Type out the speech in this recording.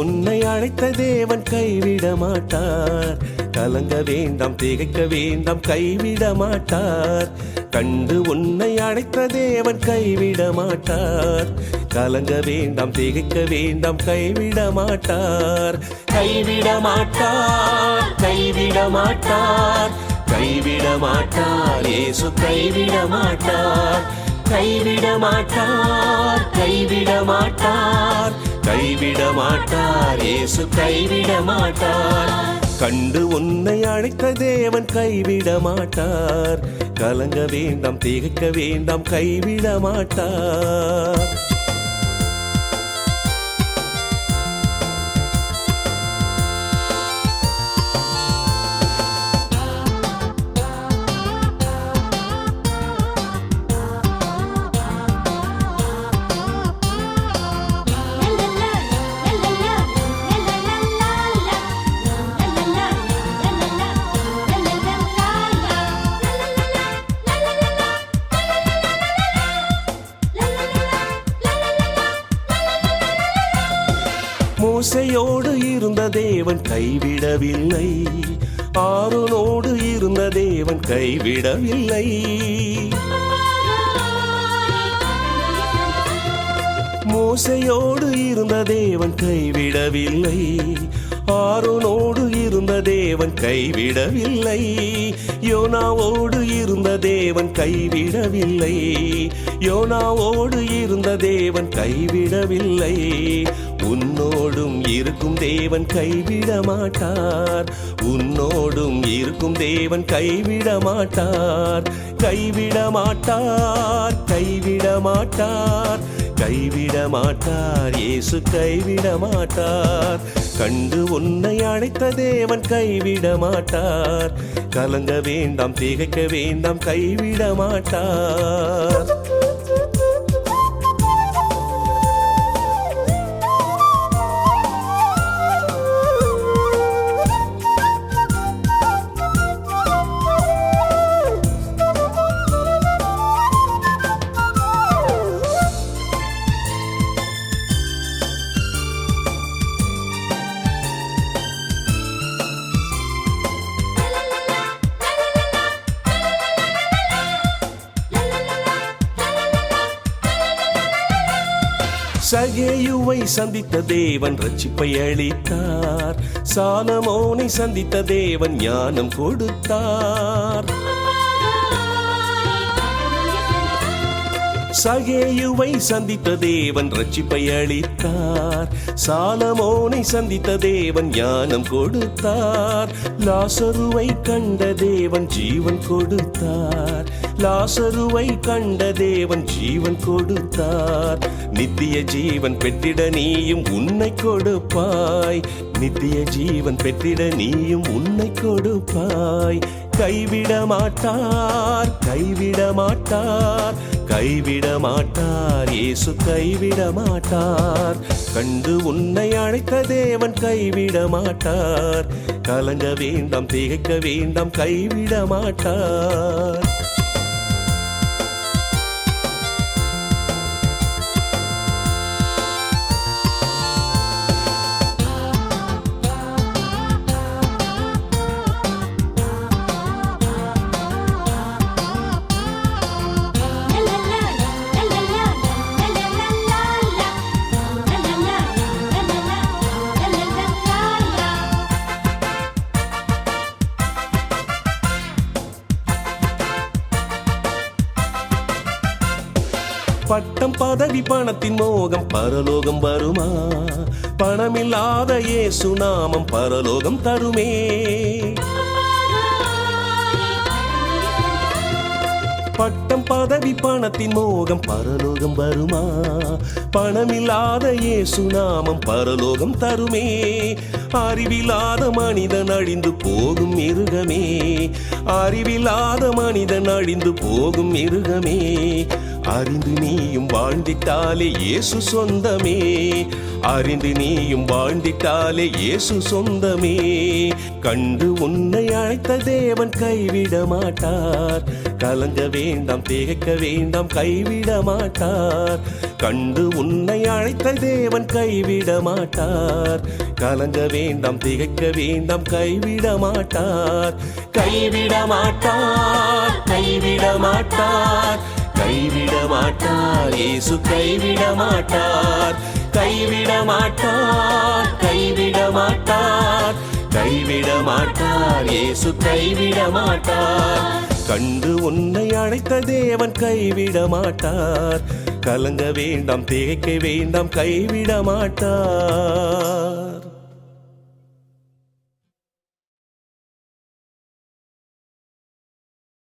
உன்னை அழைத்த தேவன் கைவிட மாட்டார். கலங்க வேண்டாம், திகைக்க வேண்டாம், கைவிட மாட்டார். கண்டு உன்னை அழைத்த தேவன் கைவிட மாட்டார். கலங்க வேண்டாம், திகைக்க வேண்டாம், கைவிட மாட்டார். கைவிட மாட்டார், கைவிட மாட்டார், கைவிட மாட்டார். இயேசு கைவிட மாட்டார். கைவிட மாட்டார், கைவிட மாட்டார், கைவிட மாட்டார். இயேசு கைவிட மாட்டார். கண்டு உன்னை அழைத்த தேவன் கைவிட மாட்டார். கலங்க வேண்டாம், திகைக்க வேண்டாம், கைவிட மாட்டார். மோசேயோடு இருந்த தேவன் கைவிடவில்லை. ஆரோனோடு இருந்த தேவன் கைவிடவில்லை. மோசேயோடு இருந்த தேவன் கைவிடவில்லை. ஆரோனோடு இருந்த தேவன் கைவிடவில்லை. யோனாவோடு இருந்த தேவன் கைவிடவில்லை. யோனாவோடு இருந்த தேவன் கைவிடவில்லை. உன்னோடும் இருக்கும் தேவன் கைவிட மாட்டார். உன்னோடும் இருக்கும் தேவன் கைவிட மாட்டார். கைவிட மாட்டார், கைவிட மாட்டார், கைவிட மாட்டார். இயேசு கைவிட மாட்டார். கண்டு உன்னை அழைத்த தேவன் கைவிட மாட்டார். கலங்க வேண்டாம், திகைக்க வேண்டாம், கைவிட மாட்டார். சகேயுவை சந்தித்த தேவன் ரட்சிப்பை அளித்தார். சாலமோனை சந்தித்த தேவன் ஞானம் கொடுத்தார். சகேயுவை சந்தித்த தேவன் ரட்சிப்பை அளித்தார். சாலமோனை சந்தித்த தேவன் ஞானம் கொடுத்தார். லாசருவை கண்ட தேவன் ஜீவன் கொடுத்தார். லாசருவை கண்ட தேவன் ஜீவன் கொடுத்தார். நித்திய ஜீவன் பெற்றிட நீயும் உன்னை கொடுப்பாய். நித்திய ஜீவன் பெற்றிட நீயும் உன்னை கொடுப்பாய். கைவிட மாட்டார், கைவிட மாட்டார், கைவிட மாட்டார். இயேசு கைவிட மாட்டார். கண்டு உன்னை அழைத்த தேவன் கைவிட மாட்டார். கலங்க வேண்டாம், திகைக்க வேண்டாம், கைவிட மாட்டார். பட்டம் பதவி பணத்தின் மோகம் பரலோகம் வருமா? பணமில்லாத இயேசு நாமம் பரலோகம் தருமே. பட்டம் பதவி பணத்தின் மோகம் பரலோகம் வருமா? பணமில்லாத இயேசு நாமம் பரலோகம் தருமே. அறிவில்லாத மனிதன் அழிந்து போகும் மிருகமே. அறிவில்லாத மனிதன் அழிந்து போகும் மிருகமே. அறிந்து நீயும் வாழ்ந்திட்டாலே இயேசு சொந்தமே. அறிந்து நீயும் வாழ்ந்திட்டாலே இயேசு சொந்தமே. கண்டு உன்னை அழைத்த தேவன் கைவிட மாட்டார். கலங்க வேண்டாம், திகைக்க வேண்டாம், கைவிட மாட்டார். கண்டு உன்னை அழைத்த தேவன் கைவிட மாட்டார். கலங்க வேண்டாம், திகைக்க வேண்டாம், கைவிட மாட்டார். கைவிட மாட்டார், கைவிட மாட்டார், கைவிட மாட்டார். இயேசு கைவிட மாட்டார். கைவிட மாட்டார், கைவிட மாட்டார், கைவிட மாட்டார். இயேசு கைவிட மாட்டார். கண்டு உன்னை அழைத்த தேவன் கைவிட மாட்டார். கலங்க வேண்டாம், திகைக்க வேண்டாம், கைவிட மாட்டார்.